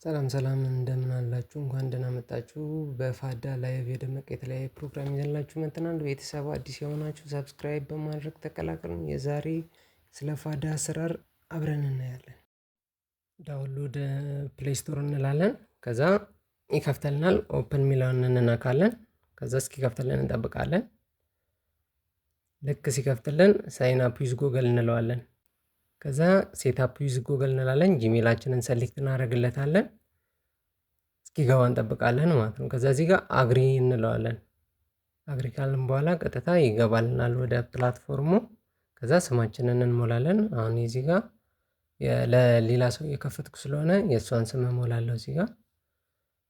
ሰላም ሰላም እንደምን አላችሁ እንኳን ደህና መጣችሁ በፋዳ ላይቭ የደመቀ የተለያየ ፕሮግራም ይዘንላችሁ መጥተናል። ቤተሰቡ አዲስ የሆናችሁ ሰብስክራይብ በማድረግ ተቀላቀሉን። የዛሬ ስለ ፋዳ አሰራር አብረን እናያለን። ዳውንሎድ ፕሌይ ስቶር እንላለን። ከዛ ይከፍተልናል። ኦፕን ሚለውን እንነካለን። ከዛ እስኪከፍትልን እንጠብቃለን። ልክ ሲከፍትልን ሳይን አፕ ዩዝ ጉግል እንለዋለን። ከዛ ሴት አፕ ዩዝ ጉግል እንላለን። ጂሜላችንን ሰሌክት እናደርግለታለን። እስኪገባ እንጠብቃለን ማለት ነው። ከዛ እዚህ ጋር አግሪ እንለዋለን። አግሪ ካልን በኋላ ቀጥታ ይገባልናል ወደ ፕላትፎርሙ። ከዛ ስማችንን እንሞላለን። አሁን እዚህ ጋር ለሌላ ሰው የከፈትኩ ስለሆነ የእሷን ስም እሞላለሁ። እዚህ ጋር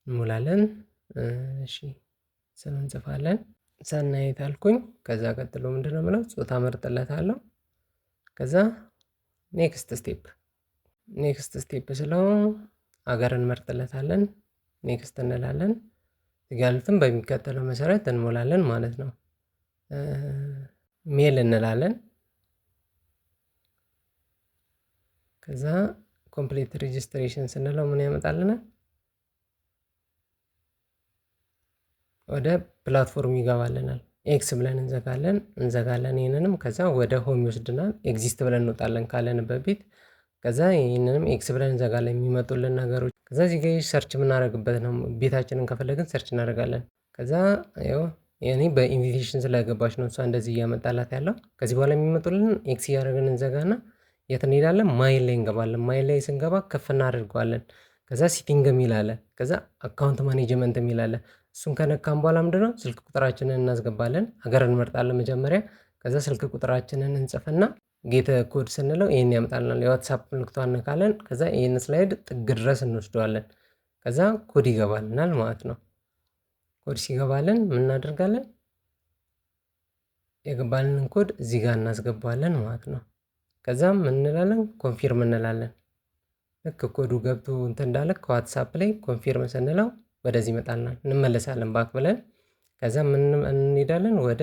እንሞላለን። እሺ ስም እንጽፋለን። ሰናይት አልኩኝ። ከዛ ቀጥሎ ምንድነው የምለው ጾታ መርጥለታለሁ። ከዛ ኔክስት ስቴፕ ስለው ሀገር እንመርጥለታለን። ኔክስት እንላለን። እዚህ ጋር ያሉትን በሚከተለው መሰረት እንሞላለን ማለት ነው። ሜል እንላለን። ከዛ ኮምፕሊት ሬጅስትሬሽን ስንለው ምን ያመጣልናል? ወደ ፕላትፎርም ይገባልናል። ኤክስ ብለን እንዘጋለን ይህንንም። ከዛ ወደ ሆም ይወስድናል። ኤግዚስት ብለን እንወጣለን ካለንበት ቤት። ከዛ ይህንንም ኤክስ ብለን እንዘጋለን የሚመጡልን ነገሮች። ከዛ እዚህ ጋር ሰርች የምናደርግበት ነው። ቤታችንን ከፈለግን ሰርች እናደርጋለን። ከዛ ይኸው እኔ በኢንቪቴሽን ስለገባች ነው እሷ እንደዚህ እያመጣላት ያለው። ከዚህ በኋላ የሚመጡልን ኤክስ እያደረግን እንዘጋና የት እንሄዳለን? ማይል ላይ እንገባለን። ማይል ላይ ስንገባ ከፍ እናደርገዋለን። ከዛ ሲቲንግ የሚል አለ። ከዛ አካውንት ማኔጅመንት የሚል አለ። እሱን ከነካም በኋላ ምንድነው ስልክ ቁጥራችንን እናስገባለን። ሀገር እንመርጣለን መጀመሪያ። ከዛ ስልክ ቁጥራችንን እንጽፍና ጌት ኮድ ስንለው ይሄን ያመጣልናል። የዋትስአፕ ምልክቷን እንነካለን። ከዛ ይሄን ስላይድ ጥግ ድረስ እንወስደዋለን። ከዛ ኮድ ይገባልናል ማለት ነው። ኮድ ሲገባልን ምን እናደርጋለን? የገባልንን ኮድ እዚህ ጋር እናስገባዋለን ማለት ነው። ከዛም ምን እንላለን? ኮንፊርም እንላለን። ልክ ኮዱ ገብቶ እንትን እንዳለ ከዋትስአፕ ላይ ኮንፊርም ስንለው ወደዚህ ይመጣልናል። እንመለሳለን ባክ ብለን። ከዛ ምን እንሄዳለን? ወደ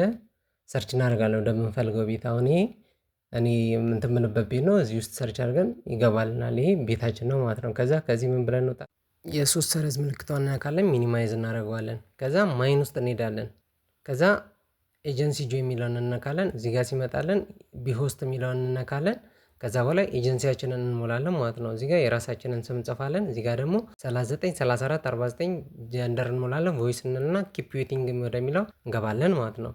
ሰርች እናደርጋለን ወደምንፈልገው ቤት። አሁን ይሄ እኔ እንትን የምልበት ቤት ነው። እዚህ ውስጥ ሰርች አድርገን ይገባልናል። ይሄ ቤታችን ነው ማለት ነው። ከዛ ከዚህ ምን ብለን እንወጣ? የሶስት ሰረዝ ምልክቷን እናካለን። ሚኒማይዝ እናደርገዋለን። ከዛ ማይን ውስጥ እንሄዳለን። ከዛ ኤጀንሲ ጆ የሚለውን እንነካለን። እዚህ ጋር ሲመጣለን ቢሆስት የሚለውን እንነካለን። ከዛ በኋላ ኤጀንሲያችንን እንሞላለን ማለት ነው። እዚህ ጋር የራሳችንን ስም እንጽፋለን። እዚህ ጋር ደግሞ 39 34 49 ጀንደር እንሞላለን። ቮይስ እንልና ኪፕ ዌቲንግ ወደሚለው እንገባለን ማለት ነው።